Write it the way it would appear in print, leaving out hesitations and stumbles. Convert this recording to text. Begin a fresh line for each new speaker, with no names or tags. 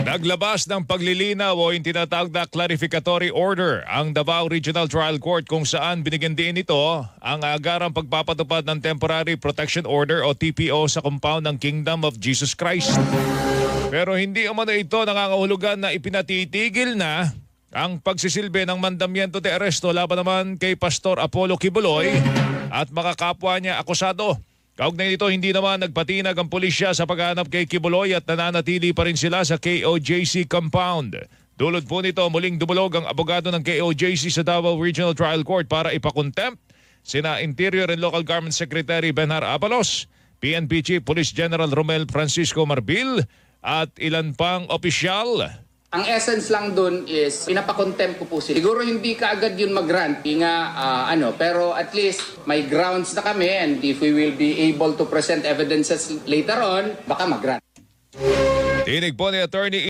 Naglabas ng paglilinaw o yung tinatawag na clarificatory order ang Davao Regional Trial Court kung saan binigyan din ito ang agarang pagpapatupad ng Temporary Protection Order o TPO sa compound ng Kingdom of Jesus Christ. Pero hindi umano ito nangangahulugan na ipinatitigil na ang pagsisilbi ng mandamiento de aresto laban naman kay Pastor Apollo Kibuloy at makakapwa niya akusado. Kaugnay nito, hindi naman nagpatinag ang pulisya sa paghahanap kay Kibuloy at nananatili pa rin sila sa KOJC compound. Dulot po nito, muling dumulog ang abogado ng KOJC sa Davao Regional Trial Court para ipakontempt sina Interior and Local Government Secretary Benhar Abalos, PNP Chief Police General Romel Francisco Marbil at ilan pang opisyal.
Ang essence lang dun is pinapakontempt ko po sila. Siguro hindi kaagad yun mag-grant, pero at least may grounds na kami and if we will be able to present evidences later on, baka mag-grant.
Tinig po ni Attorney